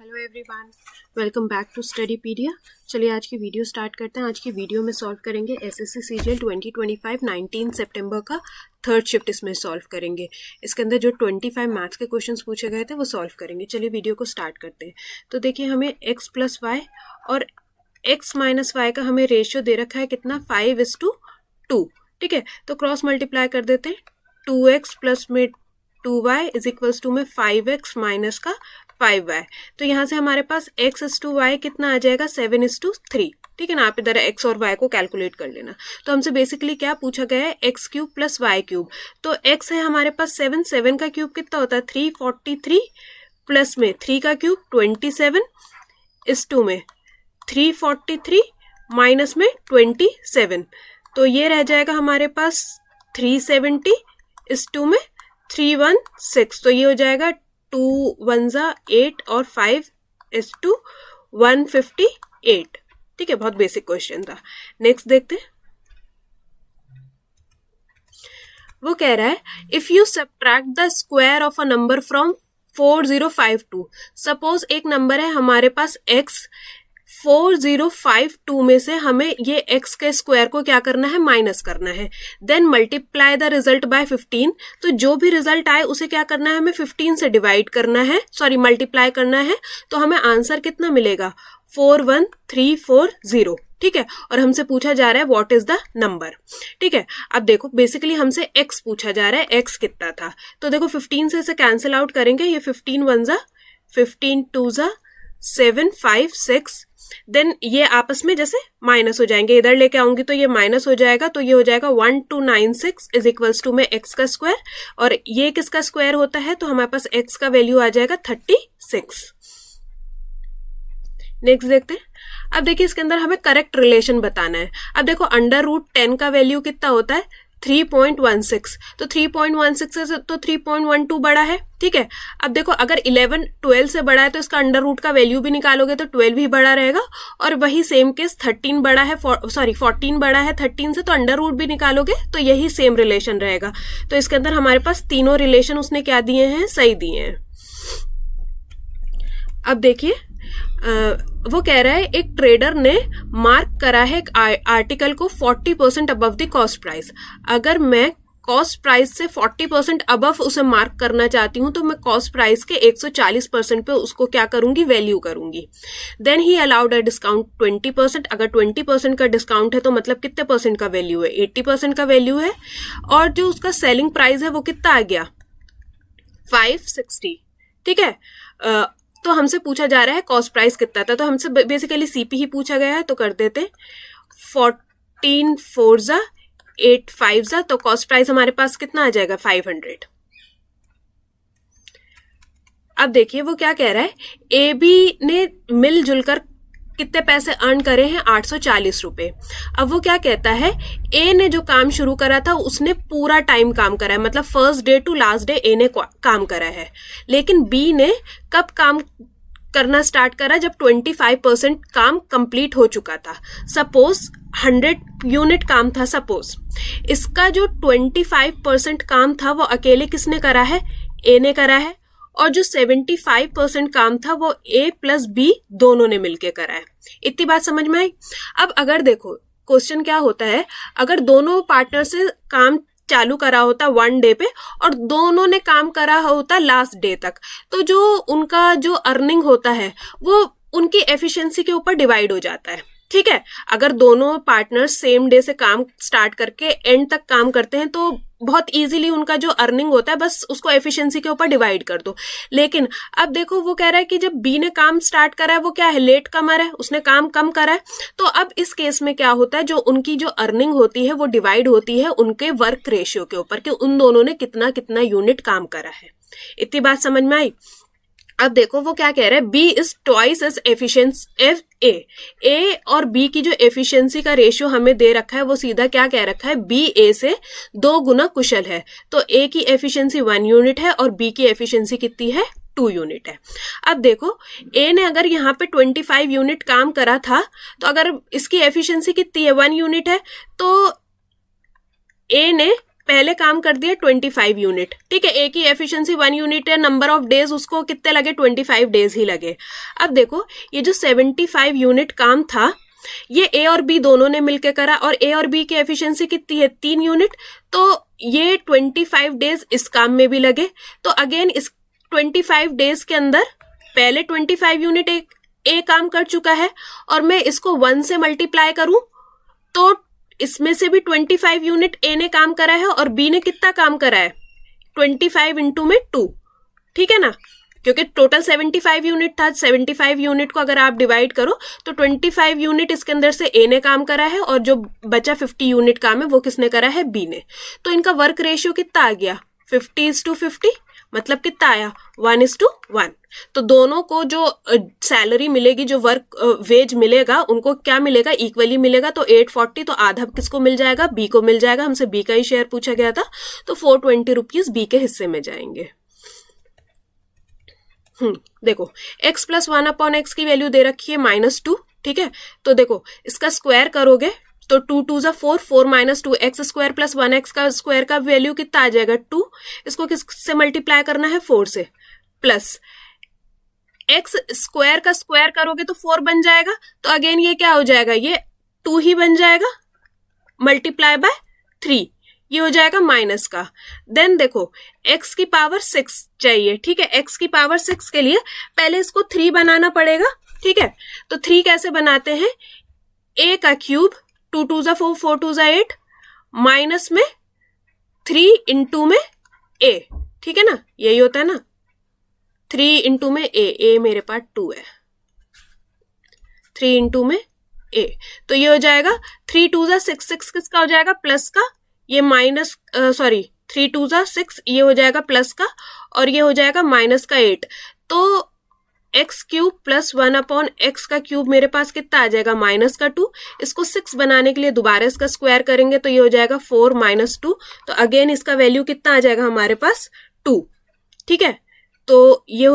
Hello everyone, welcome back to Studypedia. चलिए आज की वीडियो स्टार्ट करते हैं। आज की वीडियो में सॉल्व करेंगे एसएससी सीजीएल 2025 19 सितंबर का थर्ड शिफ्ट इसमें सॉल्व करेंगे। इसके अंदर जो 25 मैथ्स के क्वेश्चंस पूछे गए थे वो सॉल्व करेंगे। चलिए वीडियो को स्टार्ट करते हैं। तो देखिए हमें x प्लस वाई और x माइनस वाई का हमें रेशियो दे रखा है कितना, 5:2। ठीक है, तो क्रॉस मल्टीप्लाई कर देते हैं। 2x प्लस में 2y इज इक्वल्स टू में 5x माइनस का 5y। तो यहाँ से हमारे पास x/y कितना आ जाएगा, 7:3। ठीक है ना, आप इधर x और y को कैलकुलेट कर लेना। तो हमसे बेसिकली क्या पूछा गया है, x³ प्लस y³। तो x है हमारे पास 7, 7 का क्यूब कितना होता है 343, प्लस में 3 का क्यूब 27/2 में 343 माइनस में 27। तो ये रह जाएगा हमारे पास 370/2 में 316। तो ये हो जाएगा 2 1 8 और 5:1 158। ठीक है, बहुत बेसिक क्वेश्चन था। नेक्स्ट देखते हैं। वो कह रहा है if you subtract the square of a number from 4052। Suppose एक नंबर है हमारे पास x, 4052 में से हमें ये x के स्क्वायर को क्या करना है, माइनस करना है। Then multiply the result by 15। तो जो भी रिजल्ट आए उसे क्या करना है, हमें 15 से डिवाइड करना है, मल्टीप्लाई करना है। तो हमें आंसर कितना मिलेगा, 41340। ठीक है, और हमसे पूछा जा रहा है व्हाट इज द नंबर। ठीक है, अब देखो बेसिकली हमसे x पूछा जा रहा है, x कितना था। तो देखो 15 से इसे कैंसिल आउट करेंगे। ये 15 1 15 2 7 5 6। देन ये आपस में जैसे माइनस हो जाएंगे, इधर लेके आऊंगी तो ये माइनस हो जाएगा। तो ये हो जाएगा 1296 इज इक्वल्स टू में x का स्क्वायर, और ये किसका स्क्वायर होता है, तो हमारे पास x का वैल्यू आ जाएगा 36। नेक्स्ट देखते हैं। अब देखिए इसके अंदर हमें करेक्ट रिलेशन बताना है। अब देखो √10 का वैल्यू कितना होता है, 3.16। तो 3.16 से तो 3.12 बड़ा है। ठीक है, अब देखो अगर 11 12 से बड़ा है तो इसका अंडर रूट का वैल्यू भी निकालोगे तो 12 भी बड़ा रहेगा। और वही सेम केस 13 बड़ा है, 14 बड़ा है 13 से, तो अंडर रूट भी निकालोगे तो यही सेम रिलेशन रहेगा। तो इसके अंदर हमारे पास तीनों रिलेशन उसने क्या दिए हैं, सही दिए हैं। अब देखिए वो कह रहा है एक ट्रेडर ने मार्क करा है एक आर्टिकल को 40% अबव द कॉस्ट प्राइस। अगर मैं कॉस्ट प्राइस से 40% अबव उसे मार्क करना चाहती हूं तो मैं कॉस्ट प्राइस के 140% पे उसको क्या करूंगी, वैल्यू करूंगी। Then he allowed a discount 20%। अगर 20% का डिस्काउंट है तो मतलब कितने परसेंट का वैल्यू है, 80% का वैल्यू है। और जो उसका सेलिंग प्राइस है वो कितना आ गया, 560। ठीक है, तो हमसे पूछा जा रहा है कॉस्ट प्राइस कितना था। तो हमसे बेसिकली सीपी ही पूछा गया है, तो कर देते 14 4 8 5। तो कॉस्ट प्राइस हमारे पास कितना आ जाएगा, 500। अब देखिए वो क्या कह रहा है, ए बी ने मिलजुल कर कितने पैसे अर्न करे हैं, 840 रुपए। अब वो क्या कहता है, ए ने जो काम शुरू करा था उसने पूरा टाइम काम करा है, मतलब first day to last day ए ने काम करा है। लेकिन बी ने कब काम करना स्टार्ट करा, जब 25% काम कंप्लीट हो चुका था। सपोज 100 यूनिट काम था, सपोज इसका जो 25% काम था वो अकेले किसने करा है, ए ने करा है। और जो 75% काम था वो ए प्लस बी दोनों ने मिलके करा है। इतनी बात समझ में आई। अब अगर देखो क्वेश्चन क्या होता है, अगर दोनों पार्टनर से काम चालू करा होता 1 डे पे और दोनों ने काम करा होता लास्ट डे तक, तो जो उनका जो अर्निंग होता है वो उनकी एफिशिएंसी के ऊपर डिवाइड हो जाता है। ठीक है, अगर दोनों पार्टनर सेम डे से काम स्टार्ट करके एंड तक काम करते हैं तो बहुत इजीली उनका जो अर्निंग होता है बस उसको एफिशिएंसी के ऊपर डिवाइड कर दो। लेकिन अब देखो वो कह रहा है कि जब बी ने काम स्टार्ट करा है वो क्या है, लेट कमर है, उसने काम कम करा है। तो अब इस केस में क्या होता है, जो उनकी जो अर्निंग होती है वो डिवाइड होती है उनके वर्क रेशियो के ऊपर कि उन दोनों ने कितना कितना यूनिट काम करा है। इतनी बात समझ में आई। अब देखो वो क्या कह रहा है, B is twice as efficient as A और बी की जो एफिशिएंसी का रेशियो हमें दे रखा है वो सीधा क्या कह रखा है, बी ए से 2 गुना कुशल है। तो ए की एफिशिएंसी 1 यूनिट है और बी की एफिशिएंसी कितनी है, 2 यूनिट है। अब देखो ए ने अगर यहाँ पे 25 यूनिट काम करा था तो अगर इसकी एफिशिएंसी कितनी है, 1 यूनिट है, तो ए ने पहले काम कर दिया 25 यूनिट, ठीक है, ए की एफिशिएंसी 1 यूनिट है, नंबर ऑफ डेज उसको कितने लगे, 25 डेज ही लगे। अब देखो ये जो 75 यूनिट काम था ये ए और बी दोनों ने मिलकर करा, और ए और बी की एफिशिएंसी कितनी है, 3 यूनिट, तो ये 25 डेज इस काम में भी लगे। तो अगेन इस 25 डेज के अंदर पहले 25 यूनिट ए काम कर चुका है, और मैं इसको 1 से मल्टीप्लाई करूं तो इसमें से भी 25 यूनिट ए ने काम करा है और बी ने कितना काम करा है, 25 इंटू में 2, ठीक है ना, क्योंकि टोटल 75 यूनिट था। 75 यूनिट को अगर आप डिवाइड करो तो 25 यूनिट इसके अंदर से ए ने काम करा है, और जो बचा 50 यूनिट काम है वो किसने करा है, बी ने। तो इनका वर्क रेशियो कितना आ गया, 50:50, मतलब कितना आया, 1:1। तो दोनों को जो सैलरी मिलेगी, जो वर्क वेज मिलेगा, उनको क्या मिलेगा, इक्वली मिलेगा। तो 840, तो आधा किसको मिल जाएगा, बी को मिल जाएगा। हमसे बी का ही शेयर पूछा गया था, तो 420 रुपीज बी के हिस्से में जाएंगे। देखो x + 1/x की वैल्यू दे रखी है -2, ठीक है, तो देखो इसका स्क्वायर करोगे तो 2 2 = 4, 4 - 2 x² + 1x का स्क्वायर का वैल्यू कितना आ जाएगा, 2। इसको किससे मल्टीप्लाई करना है, 4 से, प्लस x स्क्वायर का स्क्वायर करोगे तो 4 बन जाएगा। तो अगेन ये क्या हो जाएगा, ये 2 ही बन जाएगा, मल्टीप्लाई बाय 3, ये हो जाएगा माइनस का। देन देखो x की पावर 6 चाहिए, ठीक है, x की पावर 6 के लिए पहले इसको 3 बनाना पड़ेगा, ठीक है। तो 3 कैसे बनाते हैं, a का क्यूब, 2 2 = 4, 4 2 = 8, माइनस में 3 इंटू में a, ठीक है ना, यही होता है ना, 3 इंटू में a मेरे पास 2 है, 3 इंटू में a, तो ये हो जाएगा 3 2 = 6, 6 किसका हो जाएगा, प्लस का, ये माइनस 3 2 = 6, ये हो जाएगा प्लस का, और ये हो जाएगा माइनस का 8। तो x³ + 1/x का क्यूब मेरे पास कितना आ जाएगा, -2। इसको 6 बनाने के लिए दोबारा इसका स्क्वायर करेंगे तो ये हो जाएगा 4 - 2। तो अगेन इसका वैल्यू कितना आ जाएगा हमारे पास, 2, ठीक है। तो ये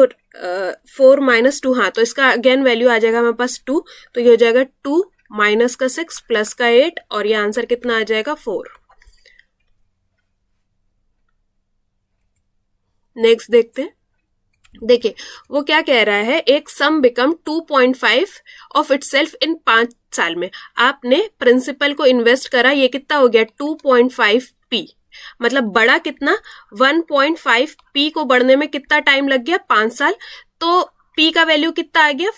4 - 2, हाँ, तो इसका अगेन वैल्यू आ जाएगा हमारे पास 2। तो ये हो जाएगा 2 माइनस का 6 प्लस का 8, और ये आंसर कितना आ जाएगा, 4। नेक्स्ट देखते हैं। देखिए वो क्या कह रहा है, एक सम बिकम 2.5 ऑफ इटसेल्फ इन 5 साल में। आपने प्रिंसिपल को इन्वेस्ट करा, ये कितना हो गया, 2.5p, मतलब बढ़ा कितना, 1.5p को बढ़ने में कितना टाइम लग गया, 5 साल। तो p का वैल्यू कितना आ गया,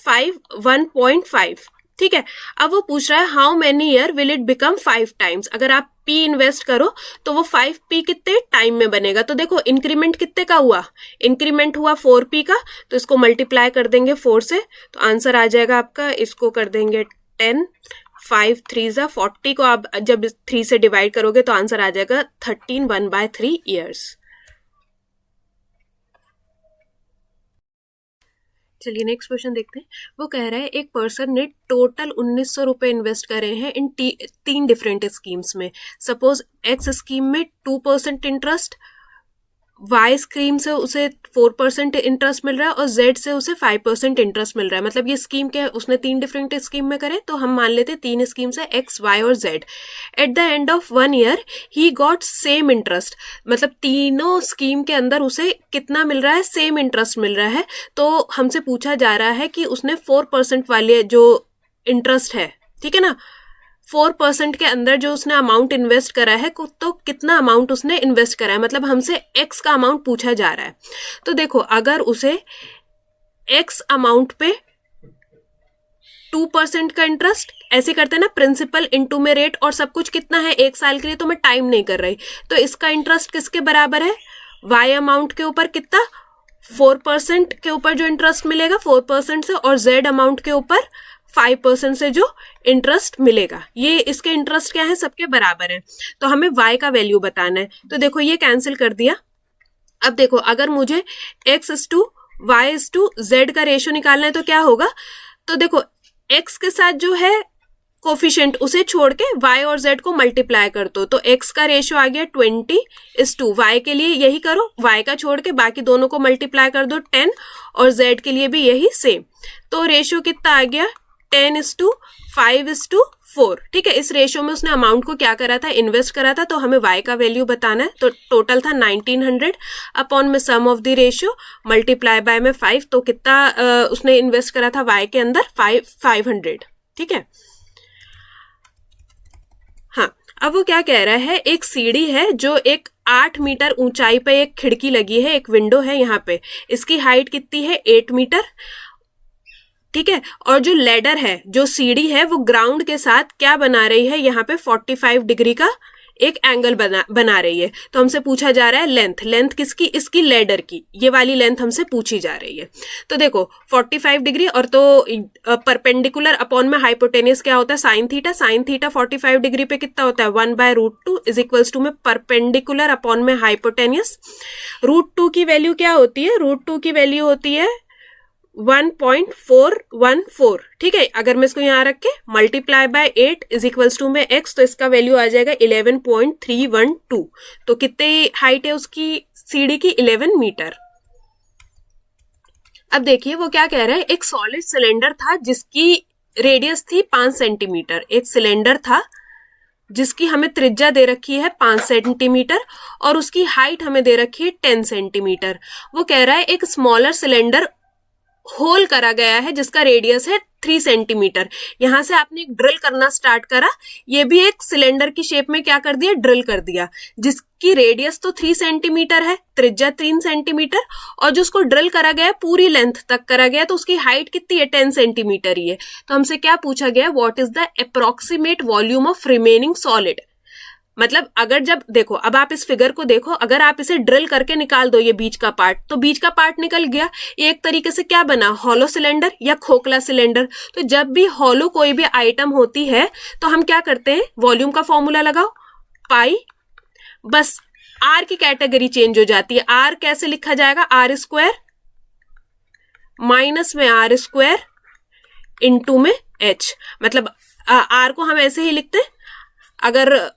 1.5, ठीक है। अब वो पूछ रहा है how many year will it become 5 times. अगर आप p इन्वेस्ट करो तो वो 5p कितने टाइम में बनेगा। तो देखो इंक्रीमेंट कितने का हुआ, इंक्रीमेंट हुआ 4p का, तो इसको मल्टीप्लाई कर देंगे 4 से, तो आंसर आ जाएगा आपका, इसको कर देंगे 10, 5 3 = 40 को आप जब 3 से डिवाइड करोगे तो आंसर आ जाएगा 13, 1/3 ईयर्स। चलिए नेक्स्ट क्वेश्चन देखते हैं। वो कह रहा है एक पर्सन ने टोटल 1900 रुपए इन्वेस्ट करे हैं इन 3 डिफरेंट स्कीम्स में। सपोज एक्स स्कीम में 2% इंटरेस्ट, वाई स्कीम से उसे 4% इंटरेस्ट मिल रहा है, और जेड से उसे 5% इंटरेस्ट मिल रहा है। मतलब ये स्कीम क्या है, उसने 3 डिफरेंट स्कीम में करे, तो हम मान लेते हैं 3 स्कीम्स है, एक्स, वाई और Z. At the end of 1 year he got same interest, मतलब तीनों स्कीम के अंदर उसे कितना मिल रहा है, सेम इंटरेस्ट मिल रहा है। तो हमसे पूछा जा रहा है कि उसने 4% वाले जो इंटरेस्ट है, ठीक है ना, 4% के अंदर जो उसने अमाउंट इन्वेस्ट करा है, तो कितना अमाउंट उसने इन्वेस्ट करा है, मतलब हमसे एक्स का अमाउंट पूछा जा रहा है। तो देखो अगर उसे एक्स अमाउंट पे 2% का इंटरेस्ट, ऐसे करते हैं ना, प्रिंसिपल इंटू में रेट, और सब कुछ कितना है 1 साल के लिए, तो मैं टाइम नहीं कर रही, तो इसका इंटरेस्ट किसके बराबर है, वाई अमाउंट के ऊपर कितना, 4% के ऊपर जो इंटरेस्ट मिलेगा 4% से, और जेड अमाउंट के ऊपर 5% से जो इंटरेस्ट मिलेगा। ये इसके इंटरेस्ट क्या है, सबके बराबर है। तो हमें y का वैल्यू बताना है। तो देखो ये कैंसिल कर दिया। अब देखो अगर मुझे x/y/z का रेशियो निकालना है तो क्या होगा, तो देखो x के साथ जो है कोफिशिएंट उसे छोड़ के y और z को मल्टीप्लाई कर दो, तो x का रेशियो आ गया 20:, y के लिए यही करो, y का छोड़ के बाकी दोनों को मल्टीप्लाई कर दो 10, और z के लिए भी यही सेम। तो रेशियो कितना आ गया, 10:5:4, 4, ठीक है। इस रेशियो में उसने अमाउंट को क्या करा था, इन्वेस्ट करा था, तो हमें y का वैल्यू बताना है। तो टोटल था 1900 अपॉन में sum of the ratio multiply by में 5, तो कितना उसने इन्वेस्ट करा था y के अंदर, 500, ठीक है। हाँ, अब वो क्या कह रहा है, एक सीढ़ी है जो एक 8 मीटर ऊंचाई पे एक खिड़की लगी है, एक विंडो है यहाँ पे, इसकी हाइट कितनी है 8 मीटर, ठीक है। और जो लेडर है, जो सीढ़ी है, वो ग्राउंड के साथ क्या बना रही है, यहाँ पे 45 डिग्री का एक एंगल बना रही है। तो हमसे पूछा जा रहा है लेंथ किसकी, इसकी लेडर की, ये वाली लेंथ हमसे पूछी जा रही है। तो देखो 45 डिग्री और तो परपेंडिकुलर अपॉन में हाइपोटेनियस क्या होता है, साइन थीटा 45 डिग्री पे कितना होता है 1/√2 इज इक्वल्स टू में परपेंडिकुलर अपॉन में हाइपोटेनियस। √2 की वैल्यू क्या होती है, √2 की वैल्यू होती है 1.414, ठीक है। अगर मैं इसको यहाँ रख के multiply by 8 is equals to में x, तो इसका वैल्यू आ जाएगा 11.312। तो कितनी हाइट है उसकी सीढ़ी की, 11 मीटर। अब देखिए वो क्या कह रहा है, एक सॉलिड सिलेंडर था जिसकी रेडियस थी 5 सेंटीमीटर, एक सिलेंडर था जिसकी हमें त्रिज्या दे रखी है 5 सेंटीमीटर और उसकी हाइट हमें दे रखी है 10 सेंटीमीटर। वो कह रहा है एक स्मॉलर सिलेंडर होल करा गया है जिसका रेडियस है 3 सेंटीमीटर। यहां से आपने एक ड्रिल करना स्टार्ट करा, ये भी एक सिलेंडर की शेप में क्या कर दिया, ड्रिल कर दिया, जिसकी रेडियस तो 3 सेंटीमीटर है, त्रिज्या 3 सेंटीमीटर, और जो उसको ड्रिल करा गया पूरी लेंथ तक करा गया, तो उसकी हाइट कितनी है 10 सेंटीमीटर ही है। तो हमसे क्या पूछा गया, what is the approximate volume of remaining solid. मतलब अगर जब देखो, अब आप इस फिगर को देखो, अगर आप इसे ड्रिल करके निकाल दो ये बीच का पार्ट, तो बीच का पार्ट निकल गया, ये एक तरीके से क्या बना, हॉलो सिलेंडर या खोखला सिलेंडर। तो जब भी हॉलो कोई भी आइटम होती है तो हम क्या करते हैं, वॉल्यूम का फॉर्मूला लगाओ, पाई, बस आर की कैटेगरी चेंज हो जाती है। आर कैसे लिखा जाएगा, आर स्क्वायर माइनस में आर स्क्वायर इंटू में एच, मतलब आर को हम ऐसे ही लिखते हैं, अगर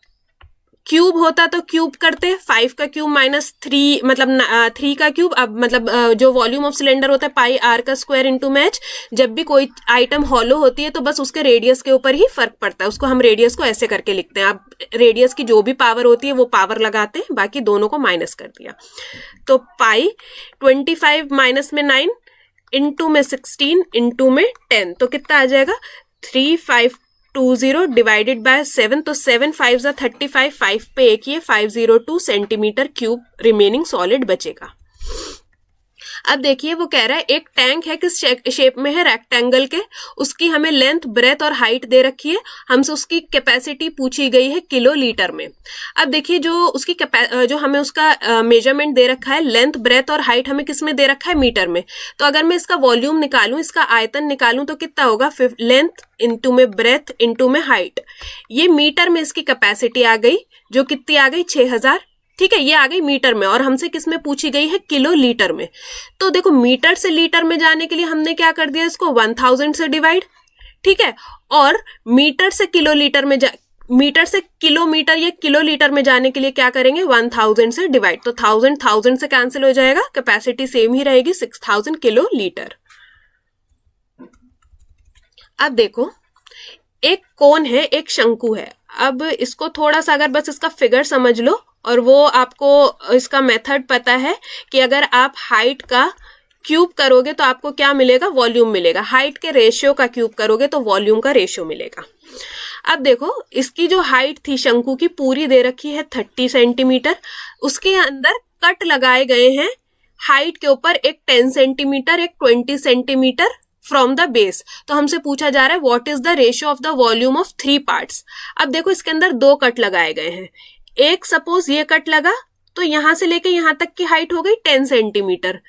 क्यूब होता तो क्यूब करते, 5 का क्यूब माइनस 3 मतलब 3 का क्यूब। अब मतलब जो वॉल्यूम ऑफ सिलेंडर होता है पाई आर का स्क्वायर इंटू में एच। जब भी कोई आइटम हॉलो होती है तो बस उसके रेडियस के ऊपर ही फर्क पड़ता है, उसको हम रेडियस को ऐसे करके लिखते हैं। अब रेडियस की जो भी पावर होती है वो पावर लगाते हैं, बाकी दोनों को माइनस कर दिया। तो पाई 25 माइनस में 9 इंटू में 16 इंटू में 10, तो कितना आ जाएगा 3520 डिवाइडेड बाय 7, तो 7 5 35, 5 पे एक ही है, 502 सेंटीमीटर क्यूब रिमेनिंग सॉलिड बचेगा। अब देखिए वो कह रहा है एक टैंक है, किस शेप में है, रेक्टेंगल के, उसकी हमें लेंथ ब्रेथ और हाइट दे रखी है, हमसे उसकी कैपेसिटी पूछी गई है किलो लीटर में। अब देखिए जो उसकी जो हमें उसका मेजरमेंट दे रखा है, लेंथ ब्रेथ और हाइट हमें किस में दे रखा है, मीटर में। तो अगर मैं इसका वॉल्यूम निकालूं, इसका आयतन निकालूं, तो कितना होगा, लेंथ इंटू में ब्रेथ इंटू में हाइट। ये मीटर में इसकी कैपेसिटी आ गई, जो कितनी आ गई 6000, ठीक है, ये आ गई मीटर में, और हमसे किस में पूछी गई है, किलो लीटर में। तो देखो मीटर से लीटर में जाने के लिए हमने क्या कर दिया, इसको 1000 से डिवाइड, ठीक है, और मीटर से किलो लीटर में मीटर से किलोमीटर या किलो लीटर में जाने के लिए क्या करेंगे, 1000 से डिवाइड, तो 1000 से कैंसिल हो जाएगा, कैपेसिटी सेम ही रहेगी 6000 किलो लीटर। अब देखो एक कोन है, एक शंकु है। अब इसको थोड़ा सा अगर बस इसका फिगर समझ लो, और वो आपको इसका मेथड पता है कि अगर आप हाइट का क्यूब करोगे तो आपको क्या मिलेगा, वॉल्यूम मिलेगा, हाइट के रेशियो का क्यूब करोगे तो वॉल्यूम का रेशियो मिलेगा। अब देखो इसकी जो हाइट थी शंकु की पूरी दे रखी है 30 सेंटीमीटर, उसके अंदर कट लगाए गए हैं हाइट के ऊपर, एक 10 सेंटीमीटर, एक 20 सेंटीमीटर फ्रॉम द बेस। तो हमसे पूछा जा रहा है what is the ratio of the volume of 3 parts. अब देखो इसके अंदर 2 कट लगाए गए हैं, एक सपोज ये कट लगा तो यहां से लेके यहां तक की हाइट हो गई 10 सेंटीमीटर,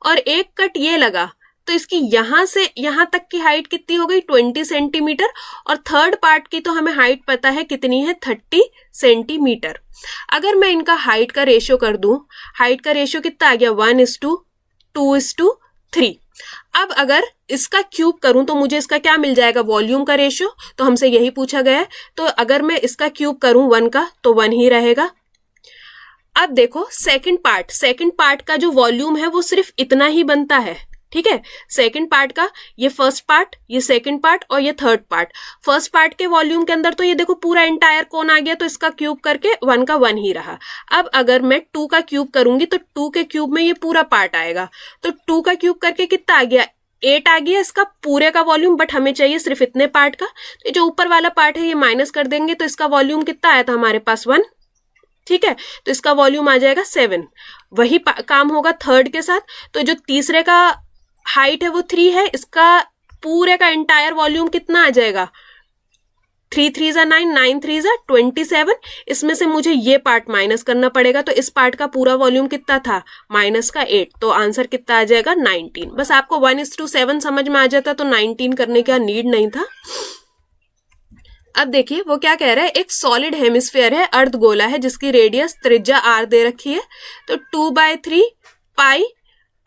और एक कट ये लगा तो इसकी यहां से यहां तक की हाइट कितनी हो गई 20 सेंटीमीटर, और थर्ड पार्ट की तो हमें हाइट पता है कितनी है 30 सेंटीमीटर। अगर मैं इनका हाइट का रेशियो कर दूं, हाइट का रेशियो कितना आ गया 1:2:3। अब अगर इसका क्यूब करूं तो मुझे इसका क्या मिल जाएगा, वॉल्यूम का रेशियो, तो हमसे यही पूछा गया है। तो अगर मैं इसका क्यूब करूं 1 का तो 1 ही रहेगा। अब देखो सेकंड पार्ट का जो वॉल्यूम है वो सिर्फ इतना ही बनता है, ठीक है, सेकंड पार्ट का ये फर्स्ट पार्ट, ये सेकंड पार्ट और ये थर्ड पार्ट। फर्स्ट पार्ट के वॉल्यूम के अंदर तो ये देखो पूरा एंटायर कोन आ गया, तो इसका क्यूब करके 1 का 1 ही रहा। अब अगर मैं 2 का क्यूब करूंगी तो 2 के क्यूब में ये पूरा पार्ट आएगा, तो 2 का क्यूब करके कितना आ गया, 8 आ गया इसका पूरे का वॉल्यूम, बट हमें चाहिए सिर्फ इतने पार्ट का। तो जो ऊपर वाला पार्ट है ये माइनस कर देंगे, तो इसका वॉल्यूम कितना आया था हमारे पास 1, ठीक है, तो इसका वॉल्यूम आ जाएगा 7। वही काम होगा थर्ड के साथ। तो जो तीसरे का हाइट है वो 3 है, इसका पूरे का एंटायर वॉल्यूम कितना आ जाएगा, 3 3 जा 9, 9 3 जा 27। इसमें से मुझे ये पार्ट माइनस करना पड़ेगा, तो इस पार्ट का पूरा वॉल्यूम कितना था, माइनस का 8, तो आंसर कितना आ जाएगा 19। बस आपको 1:7 समझ में आ जाता तो 19 करने का नीड नहीं था। अब देखिए वो क्या कह रहा है, एक सॉलिड हेमिस्फीयर है, अर्धगोला है, जिसकी रेडियस त्रिज्या r दे रखी है, तो 2/3 पाई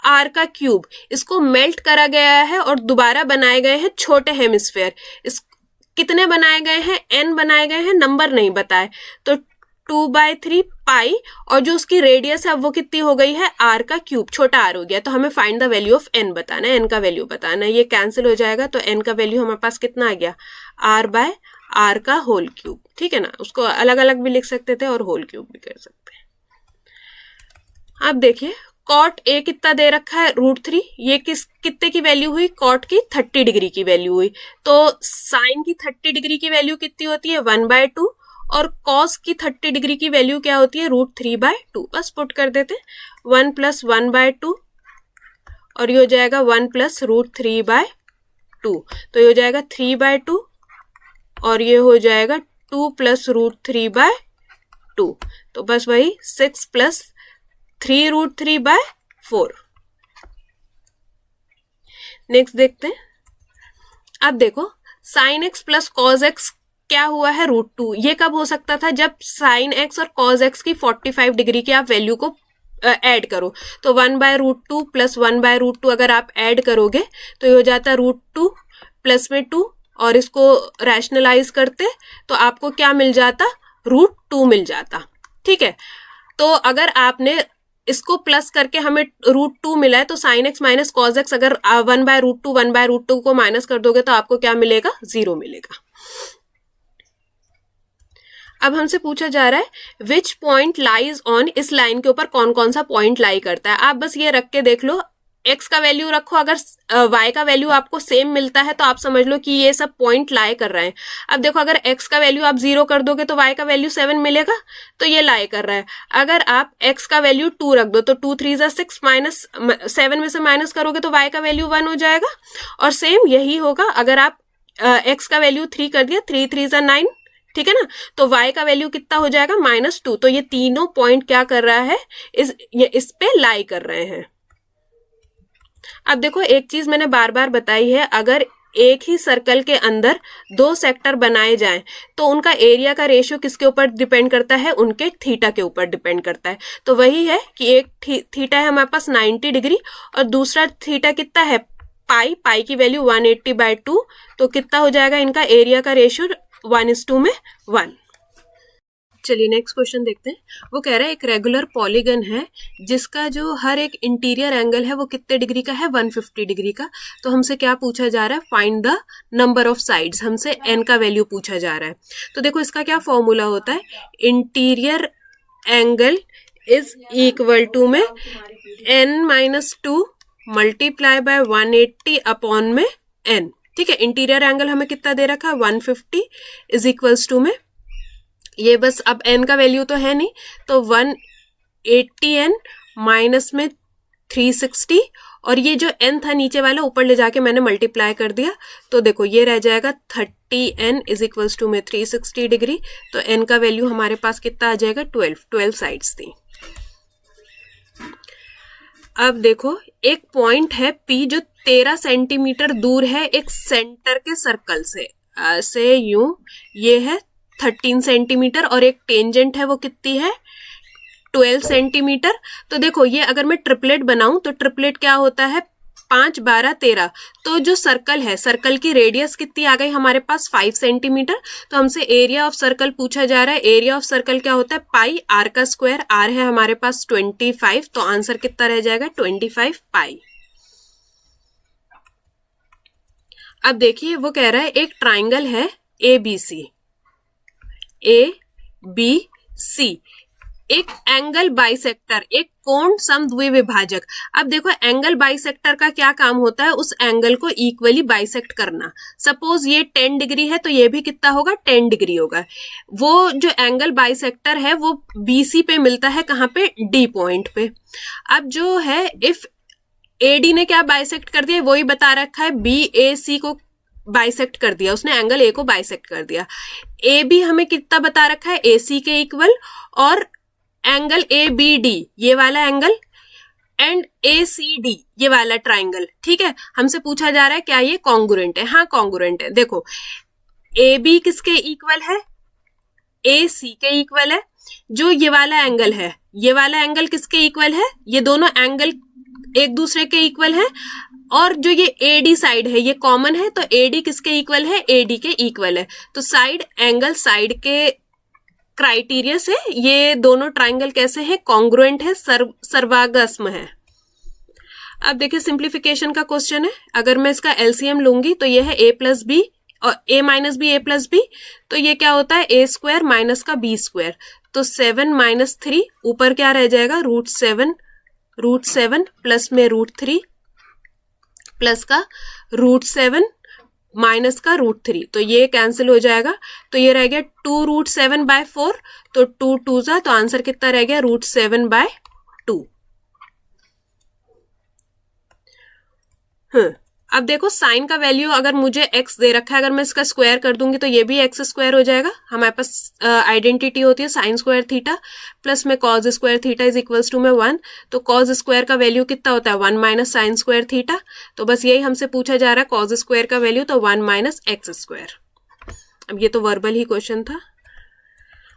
r का क्यूब, इसको मेल्ट करा गया है और दोबारा बनाए गए हैं छोटे हेमिस्फीयर। इस कितने बनाए गए हैं, n बनाए गए हैं, नंबर नहीं बताए, तो 2/3 पाई, और जो उसकी रेडियस है वो कितनी हो गई है, r का क्यूब, छोटा r हो गया, तो हमें find the value of n बताना है, n का वैल्यू बताना है। ये कैंसिल हो जाएगा, तो n का वैल्यू हमारे पास कितना आ गया, r का होल क्यूब, ठीक है ना, उसको अलग अलग भी लिख सकते थे और होल क्यूब भी कर सकते हैं। अब देखिए कॉट ए कितना दे रखा है, √3, ये कितने की वैल्यू हुई, कॉट की 30 डिग्री की वैल्यू हुई, तो साइन की 30 डिग्री की वैल्यू कितनी होती है, 1/2, और कॉस की 30 डिग्री की वैल्यू क्या होती है, √3/2। बस पुट कर देते, 1 + 1/2, और ये हो जाएगा 1 + √3/2, तो ये हो जाएगा 3/2, और ये हो जाएगा 2 + √3/2, तो बस वही 6 + 3√3/4। नेक्स्ट देखते हैं। अब देखो sin x + cos x क्या हुआ है, √2। ये कब हो सकता था, जब sin x और cos x की 45 डिग्री की आप वैल्यू को ऐड करो, तो 1/√2 + 1/√2 अगर आप ऐड करोगे तो ये हो जाता √2 प्लस में 2, और इसको रैशनलाइज करते तो आपको क्या मिल जाता, √2 मिल जाता, ठीक है। तो अगर आपने इसको प्लस करके हमें √2 मिला है, तो sin x - cos x अगर 1/√2 को माइनस कर दोगे तो आपको क्या मिलेगा, 0 मिलेगा। अब हमसे पूछा जा रहा है विच पॉइंट लाइज ऑन, इस लाइन के ऊपर कौन कौन सा पॉइंट लाई करता है। आप बस ये रख के देख लो, x का वैल्यू रखो, अगर y का वैल्यू आपको सेम मिलता है तो आप समझ लो कि ये सब पॉइंट लाई कर रहे हैं। अब देखो अगर x का वैल्यू आप 0 कर दोगे तो y का वैल्यू 7 मिलेगा, तो ये लाई कर रहा है। अगर आप x का वैल्यू 2 रख दो तो 2 3 जा 6, -7 में से माइनस करोगे तो y का वैल्यू 1 हो जाएगा। और सेम यही होगा अगर आप x का वैल्यू 3 कर दिया, 3 3 जा 9, ठीक है ना, तो y का वैल्यू कितना हो जाएगा, -2। तो ये तीनों पॉइंट क्या कर रहा है, इस पे लाई कर रहे हैं। अब देखो एक चीज मैंने बार बार बताई है, अगर एक ही सर्कल के अंदर 2 सेक्टर बनाए जाएं तो उनका एरिया का रेशियो किसके ऊपर डिपेंड करता है, उनके थीटा के ऊपर डिपेंड करता है। तो वही है कि एक थीटा है हमारे पास 90 डिग्री और दूसरा थीटा कितना है, पाई की वैल्यू 180/2, तो कितना हो जाएगा इनका एरिया का रेशियो 1:1। चलिए नेक्स्ट क्वेश्चन देखते हैं। वो कह रहा है एक रेगुलर पॉलीगन है जिसका जो हर एक इंटीरियर एंगल है वो कितने डिग्री का है, 150 डिग्री का। तो हमसे क्या पूछा जा रहा है, find the number of sides, हमसे n का वैल्यू पूछा जा रहा है। तो देखो इसका क्या फॉर्मूला होता है, interior angle is equal to में n-2 मल्टीप्लाई बाय 180 अपॉन में n, ठीक है। इंटीरियर एंगल हमें कितना दे रखा है, 150 इज इक्वल्स टू में ये, बस अब n का वैल्यू तो है नहीं, तो 180n माइनस में 360, और ये जो n था नीचे वाला ऊपर ले जाके मैंने मल्टीप्लाई कर दिया, तो देखो ये रह जाएगा 30n इज इक्वल्स टू में 360 डिग्री। तो n का वैल्यू हमारे पास कितना आ जाएगा, 12 साइड्स थी। अब देखो एक पॉइंट है P जो 13 सेंटीमीटर दूर है एक सेंटर के सर्कल से, ऐसे यूं, ये है 13 सेंटीमीटर और एक टेंजेंट है वो कितनी है, 12 सेंटीमीटर। तो देखो ये अगर मैं ट्रिपलेट बनाऊं तो ट्रिपलेट क्या होता है, 5 12 13। तो जो सर्कल है, सर्कल की रेडियस कितनी आ गई हमारे पास, 5 सेंटीमीटर। तो हमसे एरिया ऑफ सर्कल पूछा जा रहा है। एरिया ऑफ सर्कल क्या होता है, पाई, आर का स्क्वायर, आर है हमारे पास 25, तो आंसर कितना रह जाएगा, 25 पाई। अब देखिए वो कह रहा है एक ट्राइंगल है A B C, A B C, एक एंगल बाइसेक्टर, एक कोण समद्विभाजक। अब देखो एंगल बाइसेक्टर का क्या काम होता है, उस एंगल को इक्वली बाइसेक्ट करना। सपोज ये 10 डिग्री है तो ये भी कितना होगा, 10 डिग्री होगा। वो जो एंगल बाइसेक्टर है वो बीसी पे मिलता है, कहाँ पे, डी पॉइंट पे। अब जो है इफ एडी ने क्या बाइसेक्ट कर दिया, वही बता रखा है, बी ए सी को बाइसेक्ट कर दिया, उसने एंगल ए को बाइसेक्ट कर दिया। ए बी हमें कितना बता रखा है, ए सी के इक्वल, और एंगल ए बी डी ये वाला angle, and A C D ये वाला ट्राइंगल। ठीक है, हमसे पूछा जा रहा है क्या ये कॉन्ग्रुएंट है। हाँ कॉन्ग्रुएंट है। देखो ए बी किसके इक्वल है, ए सी के इक्वल है। जो ये वाला एंगल है, ये वाला एंगल किसके इक्वल है, ये दोनों एंगल एक दूसरे के इक्वल है। और जो ये एडी साइड है ये कॉमन है, तो एडी किसके इक्वल है, एडी के इक्वल है। तो साइड एंगल साइड के क्राइटेरिया से ये दोनों ट्राइंगल कैसे हैं, कॉन्ग्रुएंट है, सर्वागस्म है। अब देखिए सिंप्लीफिकेशन का क्वेश्चन है, अगर मैं इसका एलसीएम लूंगी तो ये है ए प्लस बी और ए माइनस बी, ए प्लस बी, तो ये क्या होता है, ए स्क्वायर माइनस का बी स्क्वायर। तो 7 माइनस 3 ऊपर क्या रह जाएगा, √7 प्लस में √3 प्लस का √7 माइनस का √3, तो ये कैंसिल हो जाएगा। तो ये रह गया 2√7/4, तो 2 2 जा, तो आंसर कितना रह गया, √7/2। अब देखो साइन का वैल्यू अगर मुझे x दे रखा है, अगर मैं इसका स्क्वायर कर दूंगी तो ये भी x स्क्वायर हो जाएगा। हमारे पास आइडेंटिटी होती है साइन स्क्वायर थीटा प्लस में cos square theta is equals to में 1। तो कॉज स्क्वायर का वैल्यू कितना होता है, 1 माइनस साइन स्क्वायर थीटा। तो बस यही हमसे पूछा जा रहा है कॉज स्क्वायर का वैल्यू, तो 1 माइनस एक्स स्क्वायर। अब ये तो वर्बल ही क्वेश्चन था।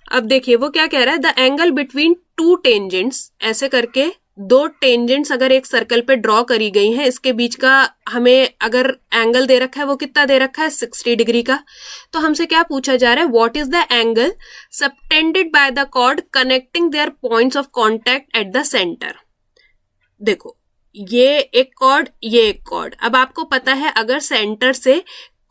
अब देखिए वो क्या कह रहा है, द एंगल बिटवीन 2 टेंजेंट्स, ऐसे करके 2 टेंजेंट्स अगर एक सर्कल पे ड्रॉ करी गई हैं, इसके बीच का हमें अगर एंगल दे रखा है वो कितना दे रखा है, 60 डिग्री का। तो हमसे क्या पूछा जा रहा है, what is the angle subtended by the chord connecting their points of contact at the centre. देखो ये एक कॉर्ड, ये एक कॉर्ड। अब आपको पता है अगर सेंटर से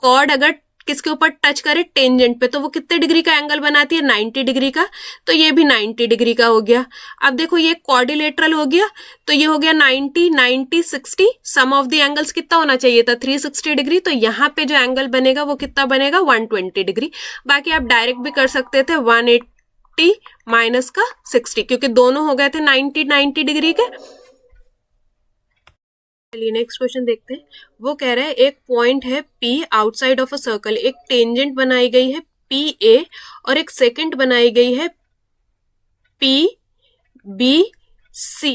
कॉर्ड अगर किसके ऊपर टच करे, टेंजेंट पे, तो वो कितने डिग्री का एंगल बनाती है, 90 डिग्री का। तो ये भी 90 डिग्री का हो गया। अब देखो ये क्वाड्रिलेटरल हो गया, तो ये हो गया 90 90 60, सम ऑफ द एंगल्स कितना होना चाहिए था, 360 डिग्री। तो यहाँ पे जो एंगल बनेगा वो कितना बनेगा, 120 डिग्री। बाकी आप डायरेक्ट भी कर सकते थे 180 माइनस का 60, क्योंकि दोनों हो गए थे 90 90 डिग्री के। चलिए नेक्स्ट क्वेश्चन देखते हैं। वो कह रहा है एक पॉइंट है P outside of a circle, एक टेंजेंट बनाई गई है PA और एक सेकंड बनाई गई है PBC।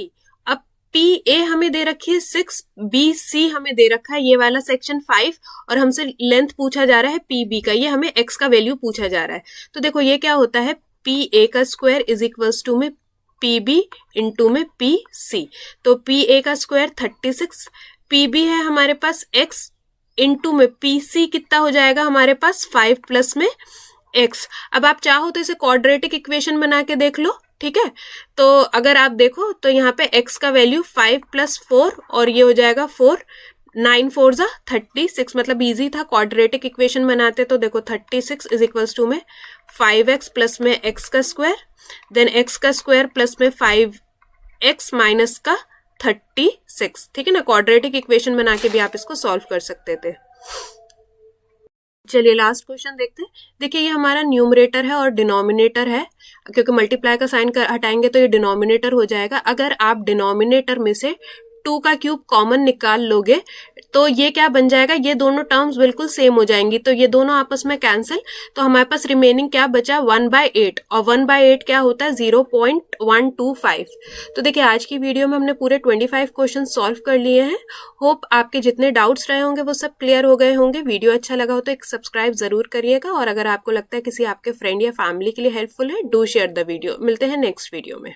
अब PA हमें दे रखी है 6, BC हमें दे रखा है ये वाला सेक्शन 5, और हमसे लेंथ पूछा जा रहा है PB का, ये हमें x का वैल्यू पूछा जा रहा है। तो देखो ये क्या होता है, PA का स्क्वायर इज इक्वल्स टू में PB इंटू में PC। तो PA का स्क्वायर 36, PB है हमारे पास x इंटू में PC कितना हो जाएगा हमारे पास 5 प्लस में x। अब आप चाहो तो इसे क्वाड्रेटिक इक्वेशन बना के देख लो, ठीक है। तो अगर आप देखो तो यहाँ पे x का वैल्यू 5 + 4 और ये हो जाएगा 4, 9 4 जा 36, मतलब इजी था क्वाड्रेटिक इक्वेशन बनाते। तो देखो 36 इज इक्वल्स टू में 5x प्लस में x का स्क्वायर, देन x का स्क्वायर प्लस में 5x माइनस का 36, ठीक है ना। क्वाड्रेटिक इक्वेशन बना के भी आप इसको सॉल्व कर सकते थे। चलिए लास्ट क्वेश्चन देखते हैं। देखिए ये हमारा न्यूमरेटर है और डिनोमिनेटर है, क्योंकि मल्टीप्लाई का साइन हटाएंगे तो ये डिनोमिनेटर हो जाएगा। अगर आप डिनोमिनेटर में से 2 का क्यूब कॉमन निकाल लोगे तो ये क्या बन जाएगा, ये दोनों टर्म्स बिल्कुल सेम हो जाएंगी, तो ये दोनों आपस में कैंसिल। तो हमारे पास रिमेनिंग क्या बचा, 1/8, और 1/8 क्या होता है, 0.125। तो देखिए आज की वीडियो में हमने पूरे 25 क्वेश्चन सॉल्व कर लिए हैं। होप आपके जितने डाउट्स रहे होंगे वो सब क्लियर हो गए होंगे। वीडियो अच्छा लगा हो तो एक सब्सक्राइब जरूर करिएगा, और अगर आपको लगता है किसी आपके फ्रेंड या फैमिली के लिए हेल्पफुल है, डू शेयर द वीडियो। मिलते हैं नेक्स्ट वीडियो में।